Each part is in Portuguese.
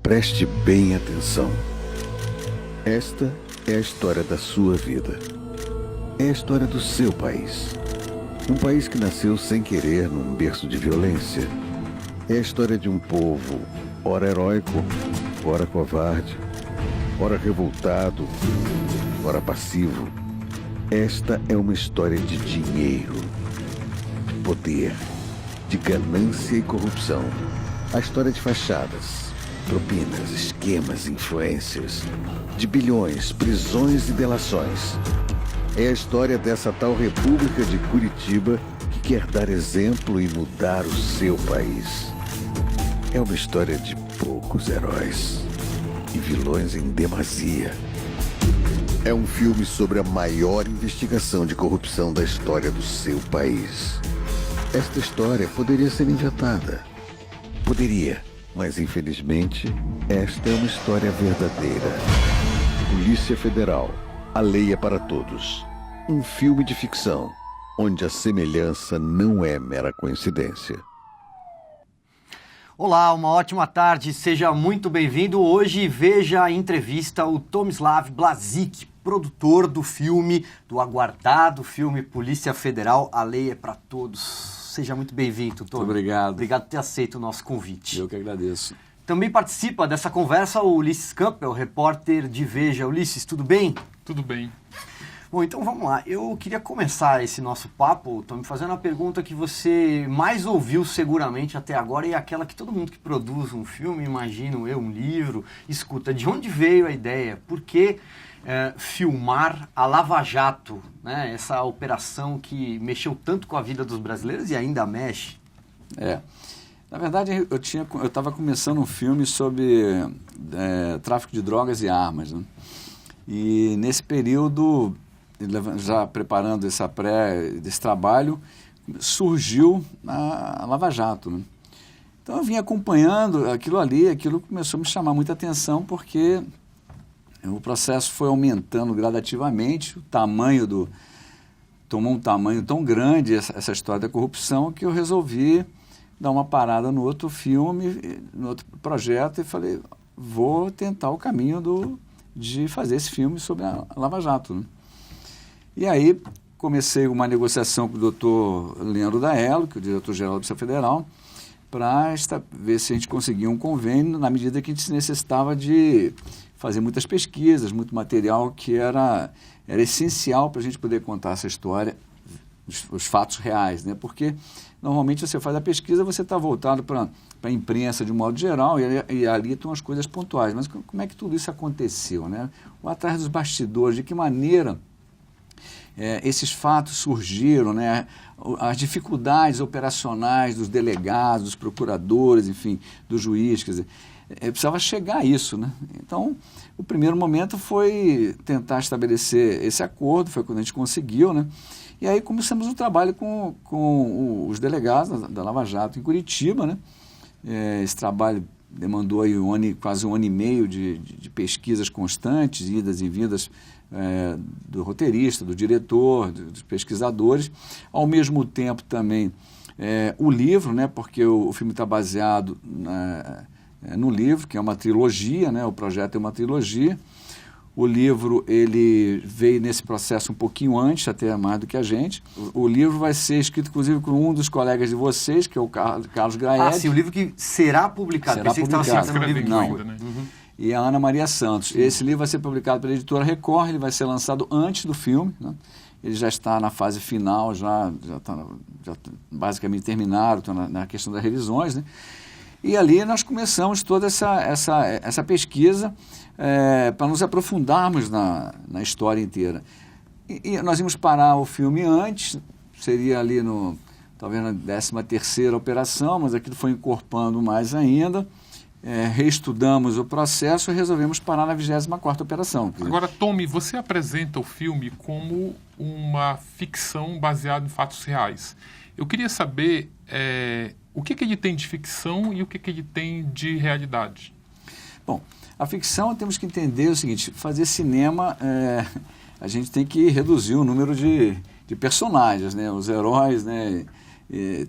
Preste bem atenção. Esta é a história da sua vida. É a história do seu país. Um país que nasceu sem querer num berço de violência. É a história de um povo, ora heróico, ora covarde, ora revoltado, ora passivo. Esta é uma história de dinheiro, de poder, de ganância e corrupção. A história de fachadas, propinas, esquemas, influências, de bilhões, prisões e delações. É a história dessa tal República de Curitiba que quer dar exemplo e mudar o seu país. É uma história de poucos heróis e vilões em demasia. É um filme sobre a maior investigação de corrupção da história do seu país. Esta história poderia ser inventada. Poderia, mas infelizmente, esta é uma história verdadeira. Polícia Federal, a lei é para todos. Um filme de ficção, onde a semelhança não é mera coincidência. Olá, uma ótima tarde, seja muito bem-vindo. Hoje veja a entrevista ao Tomislav Blazik, produtor do filme, do aguardado filme Polícia Federal, a lei é para todos. Seja muito bem-vindo, Tom. Muito obrigado. Obrigado por ter aceito o nosso convite. Eu que agradeço. Também participa dessa conversa o Ulisses Campbell, repórter de Veja. Ulisses, tudo bem? Tudo bem. Bom, então vamos lá. Eu queria começar esse nosso papo, Tom, fazendo a pergunta que você mais ouviu seguramente até agora e é aquela que todo mundo que produz um filme, imagino eu, um livro, escuta. De onde veio a ideia? Por que filmar a Lava Jato, né? Essa operação que mexeu tanto com a vida dos brasileiros e ainda mexe? Na verdade, eu estava começando um filme sobre tráfico de drogas e armas, né? E nesse período, já preparando desse trabalho, surgiu a Lava Jato, né? Então eu vim acompanhando aquilo começou a me chamar muita atenção porque o processo foi aumentando gradativamente, tomou um tamanho tão grande essa história da corrupção que eu resolvi dar uma parada no outro filme, no outro projeto e falei, vou tentar o caminho de fazer esse filme sobre a Lava Jato, né? E aí comecei uma negociação com o doutor Leandro Daello, que é o diretor-geral da Polícia Federal, para ver se a gente conseguia um convênio na medida que a gente necessitava de fazer muitas pesquisas, muito material que era essencial para a gente poder contar essa história, os fatos reais, né? Porque normalmente você faz a pesquisa, você está voltado para a imprensa de um modo geral e ali estão as coisas pontuais. Mas como é que tudo isso aconteceu, né? O atrás dos bastidores, de que maneira esses fatos surgiram, né? As dificuldades operacionais dos delegados, dos procuradores, enfim, do juiz, quer dizer, precisava chegar a isso, né? Então, o primeiro momento foi tentar estabelecer esse acordo, foi quando a gente conseguiu, né? E aí começamos o trabalho com os delegados da Lava Jato em Curitiba, né? Esse trabalho demandou aí quase um ano e meio de pesquisas constantes, idas e vindas do roteirista, do diretor, dos pesquisadores. Ao mesmo tempo também o livro, né? Porque o filme está baseado no livro, que é uma trilogia, né? O projeto é uma trilogia. O livro, ele veio nesse processo um pouquinho antes, até mais do que a gente. O livro vai ser escrito, inclusive, por um dos colegas de vocês, que é o Carlos Graelli. Ah, sim, o livro que será publicado. Será publicado. No livro Não. Ainda, né? E a Ana Maria Santos. Sim. Esse livro vai ser publicado pela editora Record, ele vai ser lançado antes do filme, né? Ele já está na fase final, já está basicamente terminado, está na questão das revisões, né? E ali nós começamos toda essa pesquisa para nos aprofundarmos na história inteira. E nós íamos parar o filme antes, seria ali talvez na 13ª operação, mas aquilo foi encorpando mais ainda. Reestudamos o processo e resolvemos parar na 24ª operação. Agora, Tommy, você apresenta o filme como uma ficção baseada em fatos reais. Eu queria saber o que ele tem de ficção e o que ele tem de realidade. Bom, a ficção temos que entender o seguinte, fazer cinema, a gente tem que reduzir o número de personagens, né? Os heróis, né?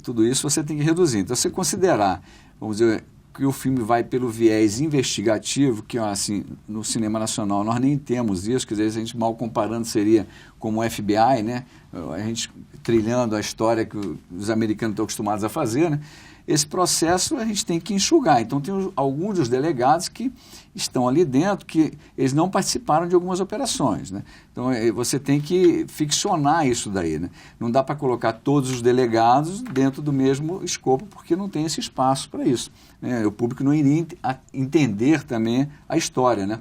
Tudo isso você tem que reduzir. Então, se considerar, vamos dizer, que o filme vai pelo viés investigativo, que assim, no cinema nacional nós nem temos isso, quer dizer, a gente mal comparando seria como o FBI, né? A gente trilhando a história que os americanos estão acostumados a fazer, né? Esse processo a gente tem que enxugar. Então, tem alguns dos delegados que estão ali dentro, que eles não participaram de algumas operações, né? Então, você tem que ficcionar isso daí, né? Não dá para colocar todos os delegados dentro do mesmo escopo, porque não tem esse espaço para isso, né? O público não iria entender também a história, né?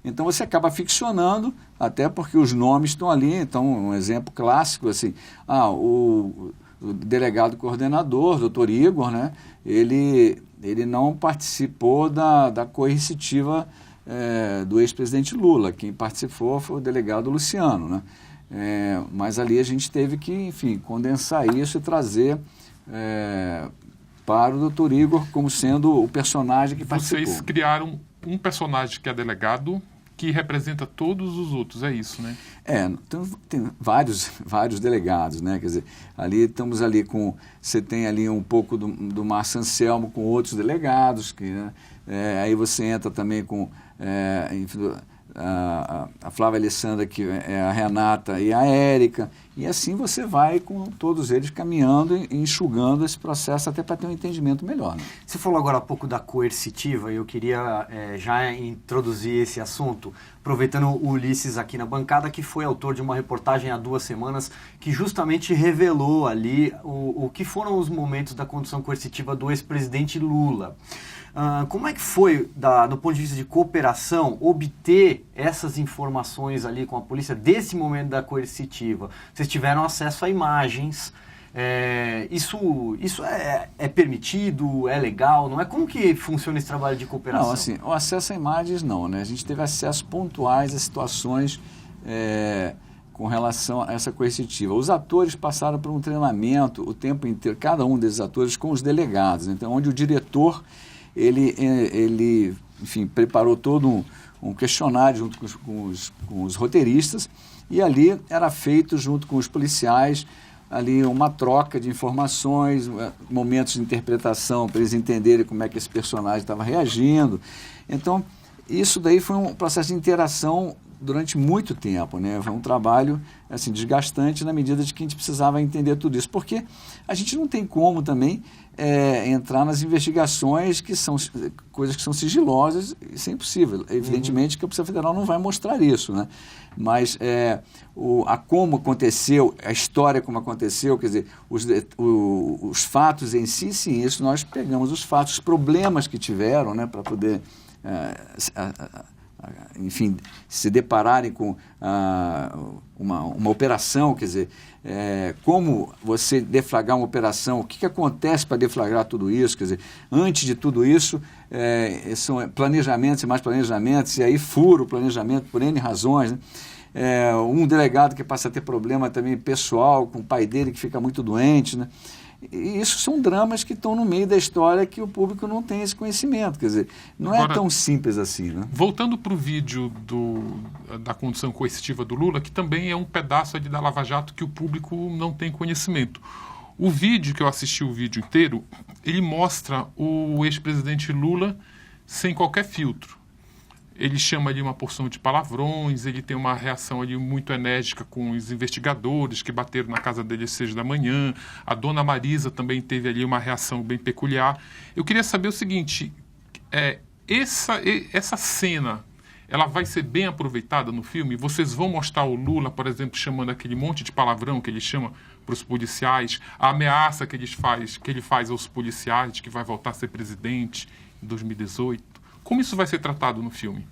Então, você acaba ficcionando, até porque os nomes estão ali. Então, um exemplo clássico, assim, o delegado coordenador, doutor Igor, né, ele não participou da coercitiva do ex-presidente Lula. Quem participou foi o delegado Luciano, né? Mas ali a gente teve que, enfim, condensar isso e trazer para o doutor Igor como sendo o personagem que participou. Vocês criaram um personagem que é delegado, que representa todos os outros, é isso, né? Tem vários delegados, né? Quer dizer, estamos ali com... Você tem ali um pouco do Márcio Anselmo com outros delegados, que, né? Aí você entra também com a Flávia Alessandra, que é a Renata e a Érica, e assim você vai com todos eles caminhando e enxugando esse processo até para ter um entendimento melhor, né? Você falou agora há pouco da coercitiva, e eu queria já introduzir esse assunto, aproveitando o Ulisses aqui na bancada, que foi autor de uma reportagem há 2 semanas, que justamente revelou ali o que foram os momentos da condução coercitiva do ex-presidente Lula. Como é que foi, do ponto de vista de cooperação, obter essas informações ali com a polícia desse momento da coercitiva? Vocês tiveram acesso a imagens, isso é permitido, é legal, não é? Como que funciona esse trabalho de cooperação? Não, assim, o acesso a imagens não, né? A gente teve acesso pontuais a situações com relação a essa coercitiva. Os atores passaram por um treinamento o tempo inteiro, cada um desses atores com os delegados, então onde o diretor ele enfim, preparou todo um questionário junto com os roteiristas, e ali era feito junto com os policiais ali uma troca de informações, momentos de interpretação para eles entenderem como é que esse personagem estava reagindo. Então, isso daí foi um processo de interação durante muito tempo, né? Foi um trabalho assim, desgastante na medida de que a gente precisava entender tudo isso, porque a gente não tem como também entrar nas investigações que são coisas que são sigilosas, isso é impossível. Evidentemente que a Polícia Federal não vai mostrar isso, né? Mas como aconteceu, a história como aconteceu, quer dizer, os fatos em si, sim, isso nós pegamos os fatos, os problemas que tiveram, né, para poder enfim, se depararem com uma operação, quer dizer, como você deflagrar uma operação, o que acontece para deflagrar tudo isso, quer dizer, antes de tudo isso, são planejamentos e mais planejamentos, e aí fura o planejamento por N razões, né? Um delegado que passa a ter problema também pessoal com o pai dele que fica muito doente, né? E isso são dramas que estão no meio da história que o público não tem esse conhecimento, quer dizer, não é tão simples assim, né? Voltando para o vídeo da condução coercitiva do Lula, que também é um pedaço ali da Lava Jato que o público não tem conhecimento. O vídeo, que eu assisti o vídeo inteiro, ele mostra o ex-presidente Lula sem qualquer filtro. Ele chama ali uma porção de palavrões, ele tem uma reação ali muito enérgica com os investigadores que bateram na casa dele às 6 da manhã. A dona Marisa também teve ali uma reação bem peculiar. Eu queria saber o seguinte, essa cena, ela vai ser bem aproveitada no filme? Vocês vão mostrar o Lula, por exemplo, chamando aquele monte de palavrão que ele chama para os policiais, a ameaça que ele faz aos policiais de que vai voltar a ser presidente em 2018? Como isso vai ser tratado no filme?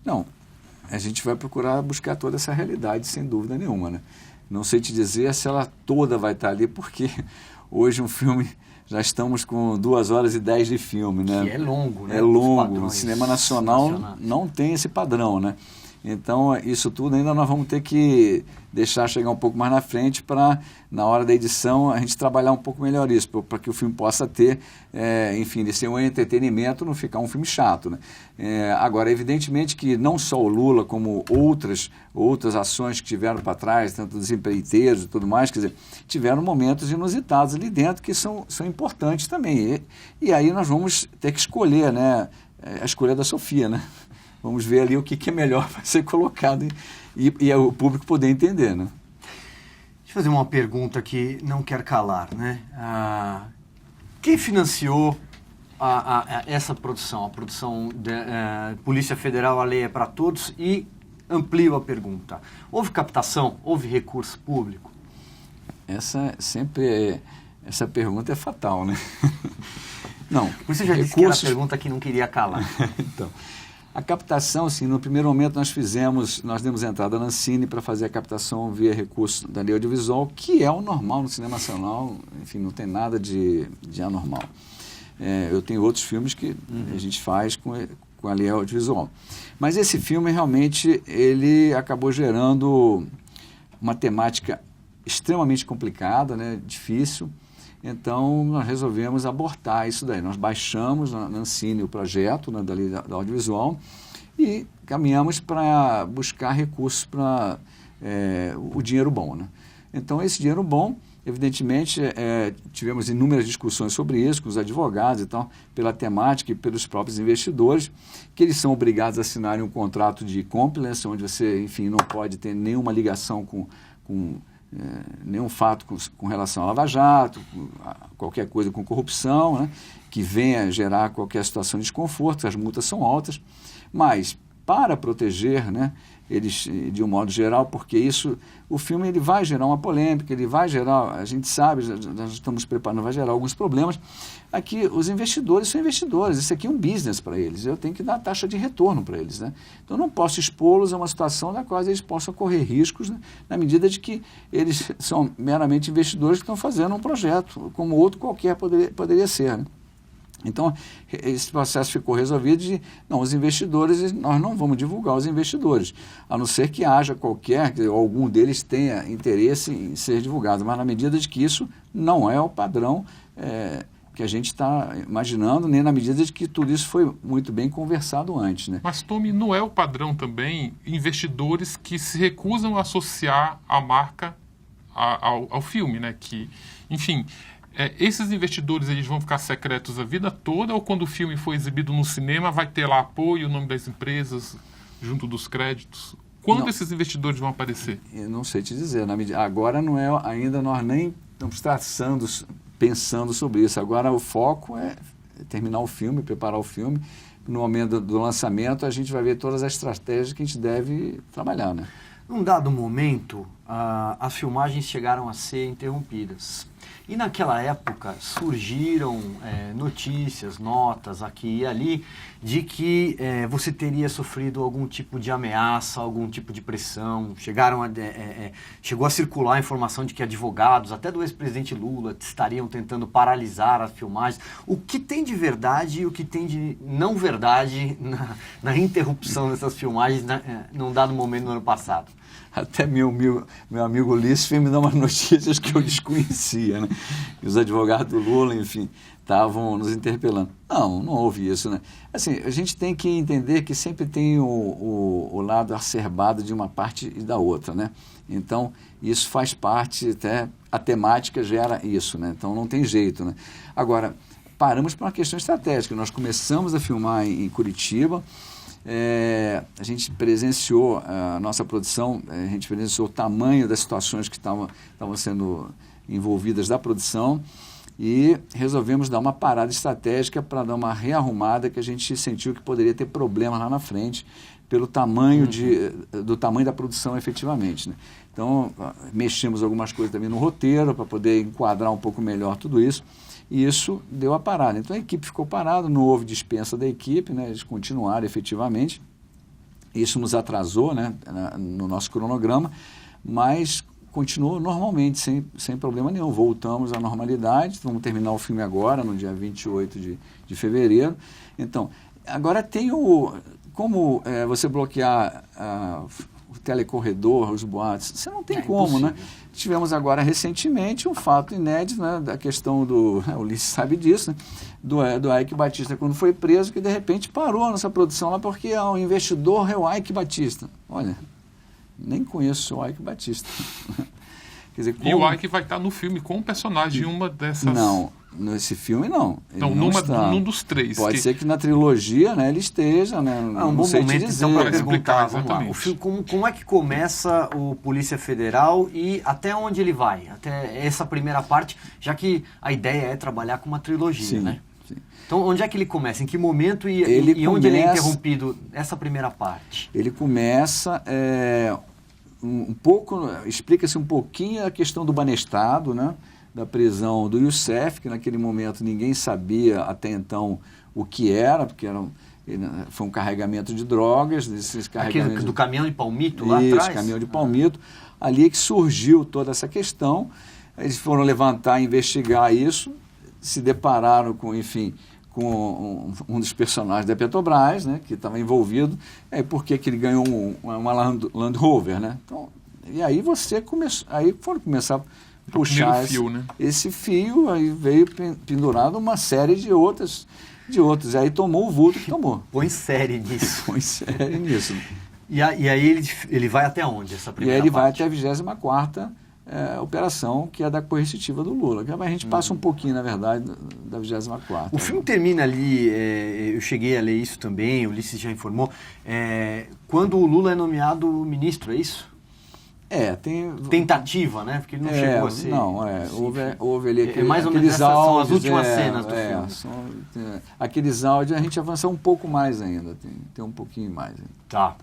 Não, a gente vai procurar buscar toda essa realidade, sem dúvida nenhuma, né? Não sei te dizer se ela toda vai estar ali, porque hoje um filme, já estamos com 2 horas e 10 de filme, né? Que é longo, né? É longo, o cinema nacional não tem esse padrão, né? Então, isso tudo ainda nós vamos ter que deixar chegar um pouco mais na frente para, na hora da edição, a gente trabalhar um pouco melhor isso, para que o filme possa ter, enfim, de ser um entretenimento, não ficar um filme chato, né? Agora, evidentemente que não só o Lula, como outras ações que tiveram para trás, tanto dos empreiteiros e tudo mais, quer dizer, tiveram momentos inusitados ali dentro que são importantes também. E aí nós vamos ter que escolher, né? A escolha da Sofia, né? Vamos ver ali o que é melhor para ser colocado e o público poder entender, né? Deixa eu fazer uma pergunta que não quer calar, né? Quem financiou essa produção? A produção da Polícia Federal, a Lei é para Todos, e amplio a pergunta. Houve captação? Houve recurso público? Essa pergunta é fatal, né? Não. Por isso eu já disse que era a pergunta que não queria calar. Então, a captação, assim, no primeiro momento nós demos entrada na Ancine para fazer a captação via recurso da Lei Audiovisual, que é o normal no cinema nacional, enfim, não tem nada de anormal. Eu tenho outros filmes que a gente faz com a Lei Audiovisual. Mas esse filme, realmente, ele acabou gerando uma temática extremamente complicada, né, difícil. Então, nós resolvemos abortar isso daí. Nós baixamos na Ancine o projeto, né, da Lei da Audiovisual e caminhamos para buscar recursos para o dinheiro bom, né? Então, esse dinheiro bom, evidentemente, tivemos inúmeras discussões sobre isso com os advogados e tal, pela temática e pelos próprios investidores, que eles são obrigados a assinarem um contrato de compliance, onde você, enfim, não pode ter nenhuma ligação com nenhum fato com relação a Lava Jato, qualquer coisa com corrupção, né, que venha gerar qualquer situação de desconforto, as multas são altas, mas para proteger, né, eles de um modo geral, porque o filme ele vai gerar uma polêmica, ele vai gerar, a gente sabe, nós estamos preparando, vai gerar alguns problemas. Aqui os investidores são investidores, isso aqui é um business para eles, eu tenho que dar taxa de retorno para eles, né? Então eu não posso expô-los a uma situação na qual eles possam correr riscos, né, na medida de que eles são meramente investidores que estão fazendo um projeto, como outro qualquer poderia ser, né? Então, esse processo ficou resolvido de, não, os investidores, nós não vamos divulgar os investidores, a não ser que haja algum deles tenha interesse em ser divulgado, mas na medida de que isso não é o padrão que a gente está imaginando, nem na medida de que tudo isso foi muito bem conversado antes, né? Mas, Tomi, não é o padrão também investidores que se recusam a associar a marca ao filme, né? Que, enfim... esses investidores eles vão ficar secretos a vida toda ou quando o filme for exibido no cinema vai ter lá apoio, o nome das empresas junto dos créditos? Quando não, esses investidores vão aparecer? Eu não sei te dizer. Agora não é ainda, nós nem estamos pensando sobre isso. Agora o foco é terminar o filme, preparar o filme. No momento do lançamento a gente vai ver todas as estratégias que a gente deve trabalhar, né? Num dado momento, as filmagens chegaram a ser interrompidas. E naquela época surgiram notícias, notas aqui e ali, de que você teria sofrido algum tipo de ameaça, algum tipo de pressão. Chegou a circular a informação de que advogados, até do ex-presidente Lula, estariam tentando paralisar as filmagens. O que tem de verdade e o que tem de não verdade na interrupção dessas filmagens num dado momento no ano passado? Até meu amigo Ulisses veio me dar umas notícias que eu desconhecia, né? Os advogados do Lula, enfim, estavam nos interpelando. Não houve isso, né? Assim, a gente tem que entender que sempre tem o lado acerbado de uma parte e da outra, né? Então, isso faz parte, até a temática gera isso, né? Então, não tem jeito, né? Agora, paramos por uma questão estratégica. Nós começamos a filmar em Curitiba. A gente presenciou a nossa produção, a gente presenciou o tamanho das situações que estavam sendo envolvidas da produção e resolvemos dar uma parada estratégica para dar uma rearrumada que a gente sentiu que poderia ter problemas lá na frente pelo tamanho do tamanho da produção efetivamente, né? Então, mexemos algumas coisas também no roteiro para poder enquadrar um pouco melhor tudo isso. E isso deu a parada. Então a equipe ficou parada, não houve dispensa da equipe, né? Eles continuaram efetivamente. Isso nos atrasou, né, no nosso cronograma, mas continuou normalmente, sem problema nenhum. Voltamos à normalidade, vamos terminar o filme agora, no dia 28 de fevereiro. Então, Agora tem como você bloquear o telecorredor, os boatos, você não tem como, né? Tivemos agora recentemente um fato inédito, né, da questão o Ulisses sabe disso, né, do Eike Batista quando foi preso, que de repente parou a nossa produção lá porque o investidor é o Eike Batista. Olha, nem conheço o Eike Batista. Quer dizer, E o Eike vai estar no filme com o personagem de uma dessas... Não, nesse filme não. Não, num dos três. Pode ser que na trilogia, né, ele esteja, né? Um bom momento então para perguntar, vamos lá. O filme, como é que começa o Polícia Federal e até onde ele vai? Até essa primeira parte, já que a ideia é trabalhar com uma trilogia, sim, né? Sim. Então, onde é que ele começa? Em que momento e onde ele é interrompido? Essa primeira parte. Ele começa... um pouco, explica-se um pouquinho a questão do Banestado, né? Da prisão do Youssef, que naquele momento ninguém sabia até então o que era, porque foi um carregamento de drogas. Aquele do caminhão de palmito lá atrás? Isso, caminhão de palmito. Ali é que surgiu toda essa questão. Eles foram levantar, investigar isso, se depararam com, enfim, com um dos personagens da Petrobras, né, que estava envolvido, porque que ele ganhou uma Land Rover, né? Então, e aí foram começar a puxar esse fio, aí veio pendurado uma série de outros, e aí tomou o vulto que tomou. Põe série nisso. Põe série nisso. E aí ele vai até onde, essa primeira parte? Vai até a 24ª operação, que é da coercitiva do Lula. A gente passa um pouquinho, na verdade, da 24ª. O filme termina ali, eu cheguei a ler isso também, o Ulisses já informou, quando o Lula é nomeado ministro, é isso? Tem... Tentativa, né? Porque ele não chegou a ser... Não, houve ali mais ou menos essas são as últimas cenas do filme. Aqueles áudios, a gente avança um pouco mais ainda, tem um pouquinho mais ainda. Tá.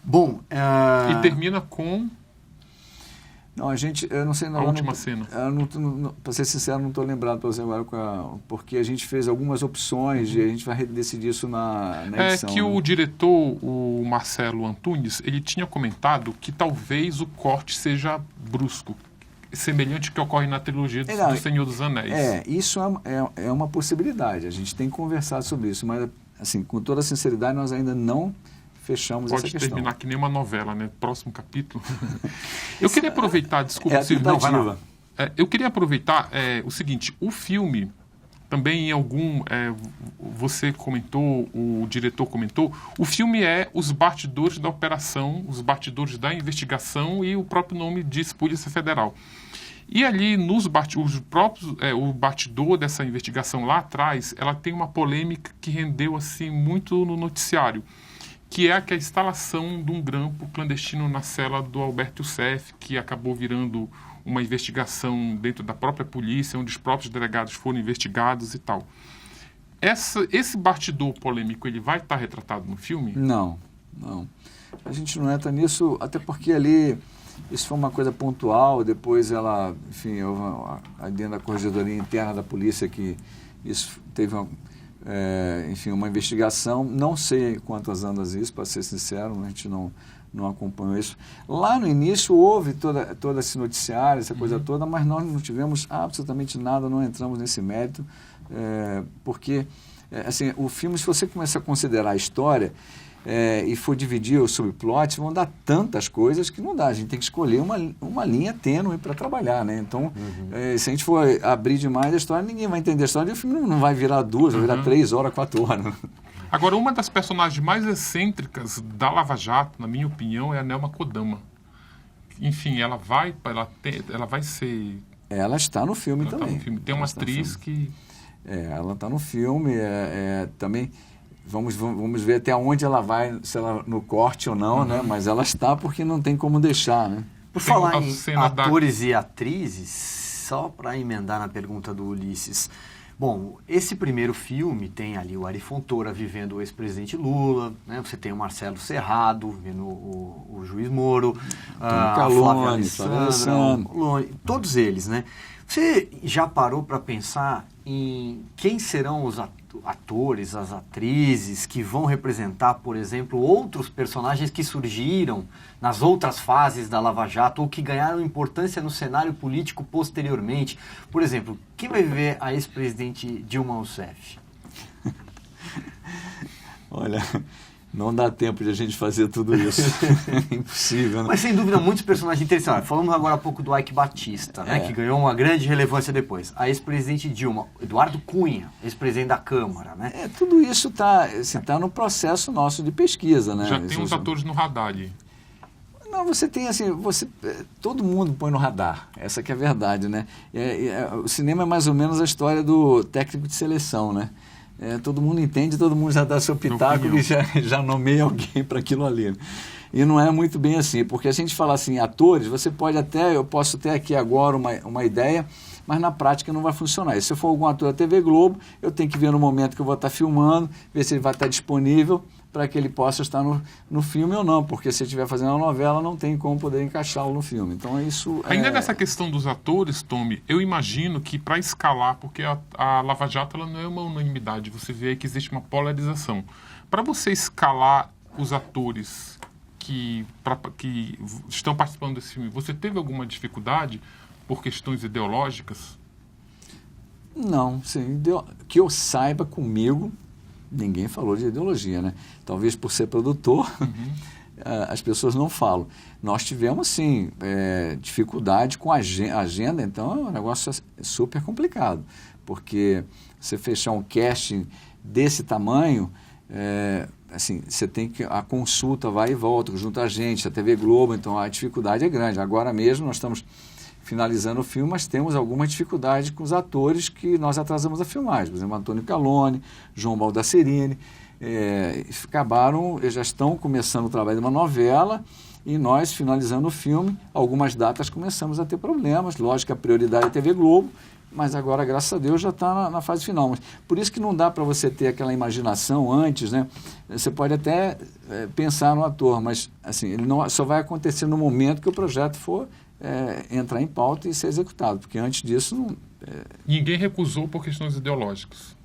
Bom... E termina com... Não, eu não sei... A última cena. Para ser sincero, não estou lembrado para você agora, porque a gente fez algumas opções e a gente vai decidir isso na edição. O diretor, o Marcelo Antunes, ele tinha comentado que talvez o corte seja brusco, semelhante ao que ocorre na trilogia do Senhor dos Anéis. Isso é uma possibilidade. A gente tem que conversar sobre isso, mas, assim, com toda a sinceridade, nós ainda não... fechamos essa questão. Pode terminar que nem uma novela, né? Próximo capítulo. Eu queria aproveitar, desculpa, eu queria aproveitar o seguinte, o filme também você comentou, o diretor comentou, o filme é os bastidores da operação, os bastidores da investigação e o próprio nome diz Polícia Federal. E ali, o bastidor dessa investigação lá atrás, ela tem uma polêmica que rendeu assim muito no noticiário, que é a instalação de um grampo clandestino na cela do Alberto Youssef, que acabou virando uma investigação dentro da própria polícia, onde os próprios delegados foram investigados e tal. Esse bastidor polêmico, ele vai estar retratado no filme? Não. A gente não entra nisso, até porque ali isso foi uma coisa pontual, depois dentro da corregedoria interna da polícia, que isso teve uma investigação, não sei quantas andas isso, para ser sincero, a gente não acompanhou isso. Lá no início houve todo esse noticiário, essa coisa toda, mas nós não tivemos absolutamente nada, não entramos nesse mérito, porque assim, o filme, se você começar a considerar a história e for dividir os subplots, vão dar tantas coisas que não dá, a gente tem que escolher uma linha tênue para trabalhar, né? Então, se a gente for abrir demais a história, ninguém vai entender a história, e o filme não vai virar 2, vai virar 3 horas, 4 horas. Agora, uma das personagens mais excêntricas da Lava Jato, na minha opinião, é a Nelma Kodama. Enfim, ela vai ser... Ela está no filme também. Tá no filme. Tem uma atriz que... ela está no filme, também... Vamos ver até onde ela vai, se ela no corte ou não, né? Mas ela está porque não tem como deixar, né? Por falar em atores e atrizes, só para emendar na pergunta do Ulisses. Bom, esse primeiro filme tem ali o Ari Fontoura vivendo o ex-presidente Lula, né? Você tem o Marcelo Serrado vivendo o juiz Moro, a Flávia Alessandra, todos eles, né? Você já parou para pensar em quem serão os atores, as atrizes que vão representar, por exemplo, outros personagens que surgiram nas outras fases da Lava Jato ou que ganharam importância no cenário político posteriormente? Por exemplo, quem vai viver a ex-presidente Dilma Rousseff? Olha, não dá tempo de a gente fazer tudo isso. É impossível, né? Mas sem dúvida, muitos personagens interessantes. Falamos agora há pouco do Ike Batista, né, que ganhou uma grande relevância depois. A ex-presidente Dilma, Eduardo Cunha, ex-presidente da Câmara, né? Tudo isso está no processo nosso de pesquisa, né? Já tem uns atores no radar ali. Não, você tem assim, todo mundo põe no radar, essa que é a verdade, né? O cinema é mais ou menos a história do técnico de seleção, né? Todo mundo entende, todo mundo já dá seu pitaco e já nomeia alguém para aquilo ali. E não é muito bem assim, porque a gente fala assim, atores, eu posso ter aqui agora uma ideia, mas na prática não vai funcionar. E se eu for algum ator da TV Globo, eu tenho que ver no momento que eu vou estar filmando, ver se ele vai estar disponível para que ele possa estar no filme ou não, porque se ele estiver fazendo uma novela, não tem como poder encaixá-lo no filme. Então, isso Ainda nessa questão dos atores, Tommy, eu imagino que para escalar, porque a Lava Jato ela não é uma unanimidade, você vê aí que existe uma polarização. Para você escalar os atores que estão participando desse filme, você teve alguma dificuldade por questões ideológicas? Não, sim, que eu saiba comigo, ninguém falou de ideologia, né? Talvez por ser produtor, as pessoas não falam. Nós tivemos, sim, dificuldade com a agenda, então é um negócio super complicado, porque você fechar um casting desse tamanho, assim, você tem que, a consulta vai e volta junto a gente, a TV Globo, então a dificuldade é grande. Agora mesmo nós estamos finalizando o filme, mas temos alguma dificuldade com os atores que nós atrasamos a filmagem. Por exemplo, Antônio Calone, João Baldasserini, já estão começando o trabalho de uma novela e nós, finalizando o filme, algumas datas começamos a ter problemas. Lógico que a prioridade é a TV Globo, mas agora, graças a Deus, já está na fase final. Mas por isso que não dá para você ter aquela imaginação antes, né? Você pode até pensar no ator, mas assim, ele só vai acontecer no momento que o projeto for entrar em pauta e ser executado, porque antes disso... Ninguém recusou por questões ideológicas?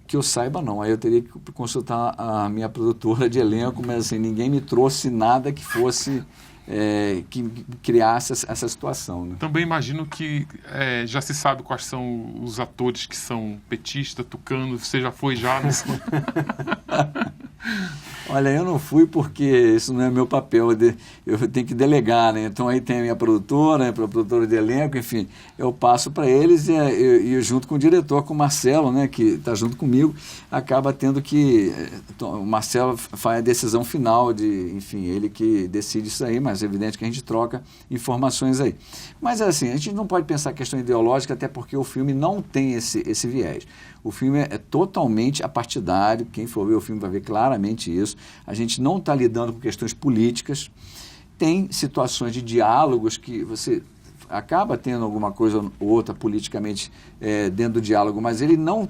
Que eu saiba, não. Aí eu teria que consultar a minha produtora de elenco, mas assim, ninguém me trouxe nada que fosse... que criasse essa situação. Né? Também imagino que já se sabe quais são os atores que são petistas, tucanos, você já foi já? Olha, eu não fui porque isso não é meu papel, eu tenho que delegar, né? Então aí tem a minha produtora, a produtora de elenco, enfim, eu passo para eles e junto com o diretor, com o Marcelo, né, que está junto comigo, acaba tendo que... o Marcelo faz a decisão final enfim, ele que decide isso aí, mas é evidente que a gente troca informações aí. Mas assim, a gente não pode pensar questão ideológica, até porque o filme não tem esse viés. O filme é totalmente apartidário, quem for ver o filme vai ver claramente isso. A gente não está lidando com questões políticas. Tem situações de diálogos que você acaba tendo alguma coisa ou outra politicamente dentro do diálogo, mas ele não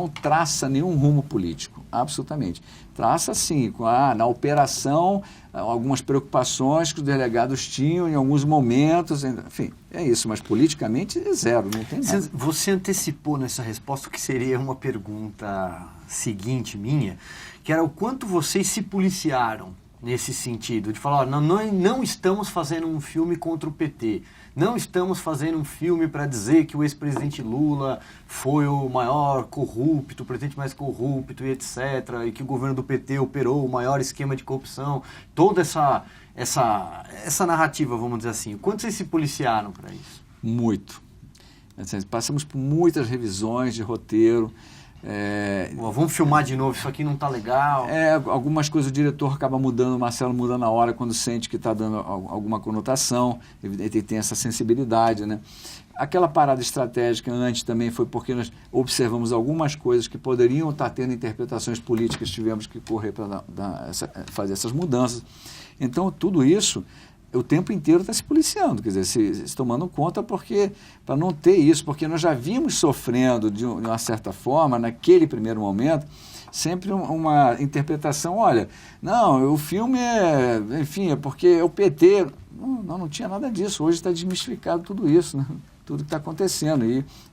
traça nenhum rumo político, absolutamente. Traça, sim, na operação, algumas preocupações que os delegados tinham em alguns momentos, enfim, é isso, mas politicamente é zero, não tem nada. Você antecipou nessa resposta o que seria uma pergunta seguinte minha, que era o quanto vocês se policiaram nesse sentido, de falar, não estamos fazendo um filme contra o PT, não estamos fazendo um filme para dizer que o ex-presidente Lula foi o maior corrupto, o presidente mais corrupto e etc., e que o governo do PT operou o maior esquema de corrupção, toda essa narrativa, vamos dizer assim. Quanto vocês se policiaram para isso? Muito. Passamos por muitas revisões de roteiro. Vamos filmar de novo, isso aqui não está legal. Algumas coisas o diretor acaba mudando, o Marcelo muda na hora quando sente que está dando alguma conotação, ele tem essa sensibilidade, né? Aquela parada estratégica antes também foi porque nós observamos algumas coisas que poderiam estar tendo interpretações políticas, tivemos que correr para fazer essas mudanças. Então, tudo isso... o tempo inteiro está se policiando, quer dizer, se tomando conta para não ter isso, porque nós já vimos sofrendo de uma certa forma, naquele primeiro momento, sempre uma interpretação, olha, não, o filme enfim, é porque é o PT, não tinha nada disso, hoje está desmistificado tudo isso, né? Tudo que está acontecendo,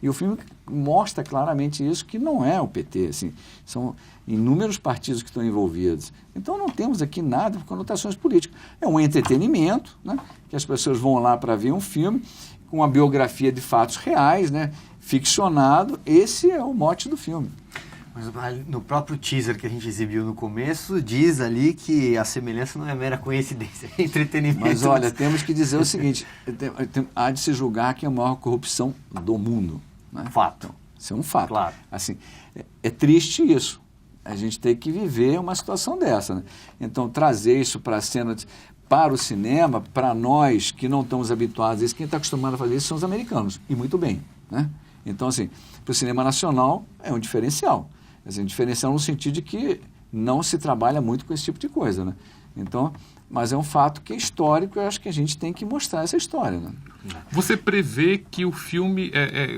e o filme mostra claramente isso, que não é o PT, assim, são inúmeros partidos que estão envolvidos. Então não temos aqui nada com conotações políticas. É um entretenimento, né, que as pessoas vão lá para ver um filme com uma biografia de fatos reais, né, ficcionado. Esse é o mote do filme. Mas no próprio teaser que a gente exibiu no começo, diz ali que a semelhança não é mera coincidência, é entretenimento. Mas olha, temos que dizer o seguinte, há de se julgar que é a maior corrupção do mundo. Né? Fato. Então, isso é um fato. Claro. Assim, é triste isso. A gente tem que viver uma situação dessa. Né? Então, trazer isso para a cena, para o cinema, para nós que não estamos habituados a isso, quem está acostumado a fazer isso são os americanos, e muito bem. Né? Então, assim, para o cinema nacional é um diferencial. Assim, diferencial no sentido de que não se trabalha muito com esse tipo de coisa, né? Então, mas é um fato que é histórico, eu acho que a gente tem que mostrar essa história, né? Você prevê que o filme,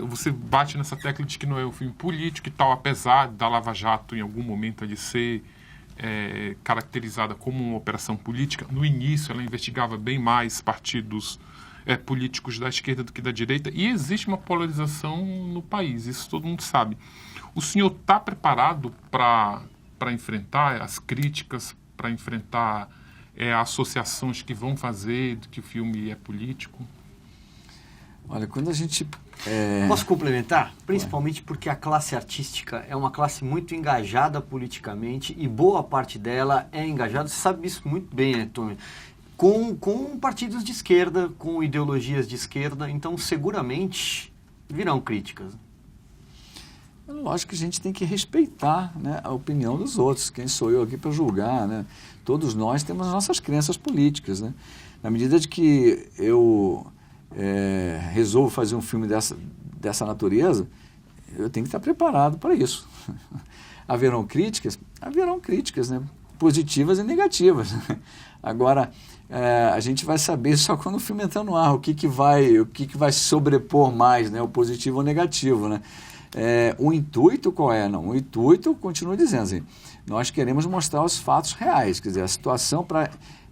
você bate nessa tecla de que não é um filme político e tal, apesar da Lava Jato em algum momento ali ser caracterizada como uma operação política. No início ela investigava bem mais partidos políticos da esquerda do que da direita, e existe uma polarização no país, isso todo mundo sabe. O senhor está preparado para enfrentar as críticas, para enfrentar associações que vão fazer de que o filme é político? Olha, quando a gente... Posso complementar? Principalmente porque a classe artística é uma classe muito engajada politicamente e boa parte dela é engajada, você sabe isso muito bem, né, Tony? Com partidos de esquerda, com ideologias de esquerda, então seguramente virão críticas. Lógico que a gente tem que respeitar, né, a opinião dos outros. Quem sou eu aqui para julgar, né? Todos nós temos as nossas crenças políticas, né? Na medida de que eu resolvo fazer um filme dessa natureza, eu tenho que estar preparado para isso. Haverão críticas? Haverão críticas, né? Positivas e negativas. Agora, a gente vai saber só quando o filme entrar no ar, o que vai sobrepor mais, né? O positivo ou o negativo, né? O intuito qual é? Não, o intuito, continuo dizendo assim, nós queremos mostrar os fatos reais, quer dizer, a situação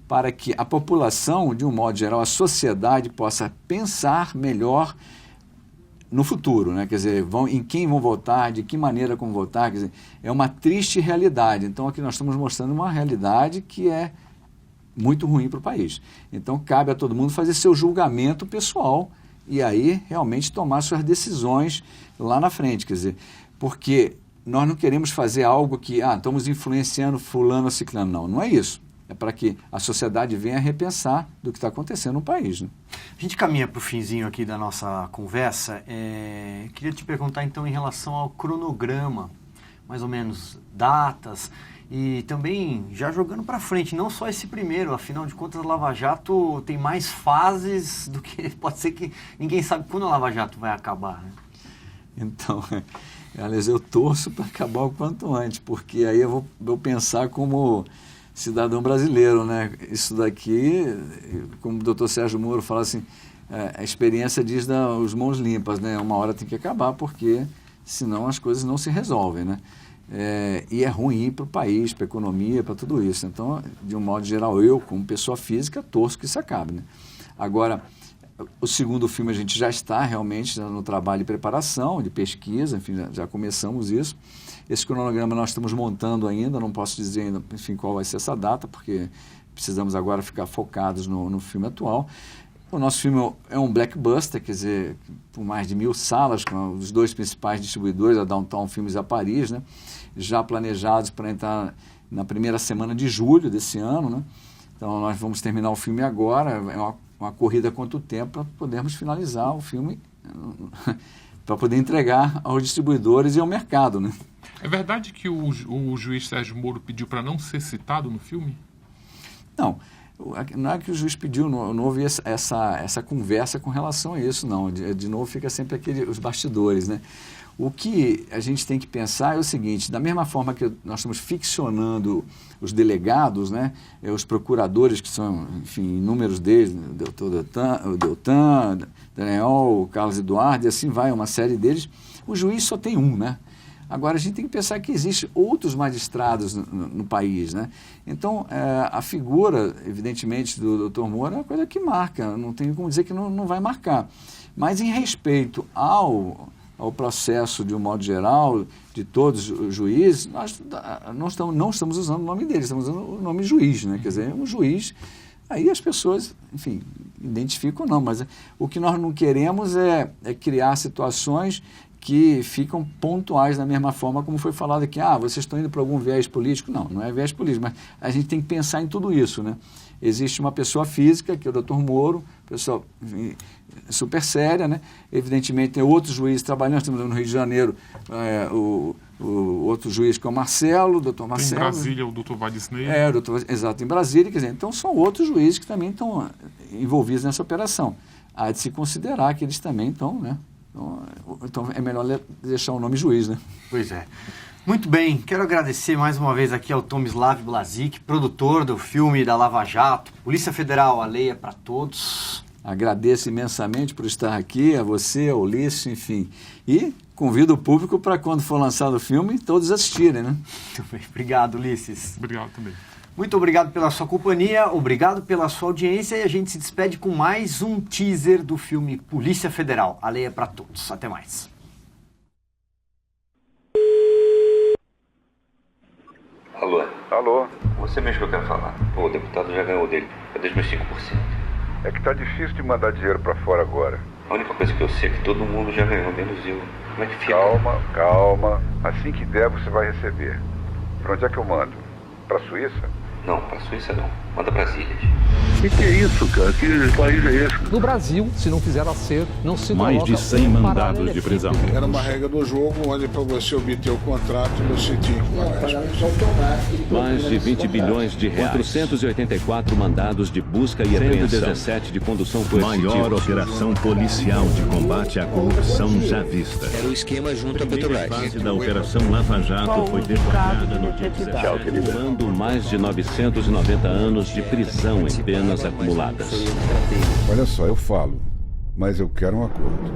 para que a população, de um modo geral, a sociedade possa pensar melhor no futuro, né? Quer dizer, em quem vão votar, de que maneira como votar, quer dizer, é uma triste realidade. Então, aqui nós estamos mostrando uma realidade que é muito ruim para o país. Então, cabe a todo mundo fazer seu julgamento pessoal e aí realmente tomar suas decisões lá na frente, quer dizer, porque nós não queremos fazer algo que, estamos influenciando fulano ou ciclano, não é isso. É para que a sociedade venha a repensar do que está acontecendo no país. Né? A gente caminha para o finzinho aqui da nossa conversa. Queria te perguntar, então, em relação ao cronograma, mais ou menos datas, e também já jogando para frente, não só esse primeiro, afinal de contas, a Lava Jato tem mais fases do que... Pode ser que ninguém sabe quando a Lava Jato vai acabar, né? Então, aliás, eu torço para acabar o quanto antes, porque aí eu vou pensar como cidadão brasileiro, né? Isso daqui, como o doutor Sérgio Moro fala assim, a experiência diz os mãos limpas, né? Uma hora tem que acabar, porque senão as coisas não se resolvem, né? E é ruim para o país, para a economia, para tudo isso. Então, de um modo geral, eu, como pessoa física, torço que isso acabe, né? Agora, o segundo filme a gente já está realmente no trabalho de preparação, de pesquisa, enfim, já começamos isso. Esse cronograma nós estamos montando ainda, não posso dizer ainda, enfim, qual vai ser essa data, porque precisamos agora ficar focados no filme atual. O nosso filme é um blockbuster, quer dizer, por mais de 1000 salas, com os dois principais distribuidores, a Downtown Filmes e a Paris, né, já planejados para entrar na primeira semana de julho desse ano, né? Então nós vamos terminar o filme agora, é uma corrida contra o tempo para podermos finalizar o filme, para poder entregar aos distribuidores e ao mercado, né? É verdade que o juiz Sérgio Moro pediu para não ser citado no filme? Não é que o juiz pediu, não houve essa conversa com relação a isso, não. De novo fica sempre os bastidores, né? O que a gente tem que pensar é o seguinte, da mesma forma que nós estamos ficcionando os delegados, né, os procuradores, que são, enfim, inúmeros deles, o Deltan, Daniel, o Carlos Eduardo, e assim vai, uma série deles, o juiz só tem um, né? Agora, a gente tem que pensar que existem outros magistrados no país, né? Então, a figura, evidentemente, do Dr. Moro é uma coisa que marca, não tem como dizer que não vai marcar. Mas, em respeito ao processo, de um modo geral, de todos os juízes, nós não estamos usando o nome deles, estamos usando o nome juiz, né? Quer dizer, um juiz, aí as pessoas, enfim, identificam ou não, mas o que nós não queremos é criar situações que ficam pontuais da mesma forma como foi falado aqui, vocês estão indo para algum viés político. Não, não é viés político, mas a gente tem que pensar em tudo isso, né? Existe uma pessoa física, que é o Dr. Moro, pessoa super séria, né? Evidentemente tem outros juízes trabalhando, temos no Rio de Janeiro o outro juiz que é o Marcelo, o Dr. Marcelo. Em Brasília, o Dr. Vadisney. Exato, em Brasília, quer dizer, então são outros juízes que também estão envolvidos nessa operação. Há de se considerar que eles também estão, né? Então é melhor deixar o nome juiz, né? Pois é. Muito bem, quero agradecer mais uma vez aqui ao Tomislav Blazik, produtor do filme da Lava Jato, Polícia Federal, a lei é para todos. Agradeço imensamente por estar aqui, a você, ao Ulisses, enfim. E convido o público para, quando for lançado o filme, todos assistirem, né? Muito bem, obrigado, Ulisses. Obrigado também. Muito obrigado pela sua companhia, obrigado pela sua audiência e a gente se despede com mais um teaser do filme Polícia Federal, a lei é para todos. Até mais. Alô? Alô? Você mesmo que eu quero falar. Pô, o deputado já ganhou dele. Cadê os meus 5%? É que tá difícil de mandar dinheiro pra fora agora. A única coisa que eu sei é que todo mundo já ganhou, menos eu. Como é que fica? Calma. Assim que der, você vai receber. Pra onde é que eu mando? Pra Suíça? Não, pra Suíça não. Manda pras ilhas. Que é isso, cara? Que país é esse? No Brasil, se não fizer a ser, não se coloca mais de 100 mandados de prisão. Era uma regra do jogo onde para você obter o contrato você tinha que pagar. Mais de 20 bilhões de reais. 484 mandados de busca e apreensão. 117 de condução coercitiva. Maior operação policial de combate à corrupção já vista. Era o esquema junto à Petrobras. A fase da Operação Lava Jato foi deflagrada no dia 17, acumulando mais de 990 anos de prisão em penas acumuladas. Olha só, eu falo, mas eu quero um acordo.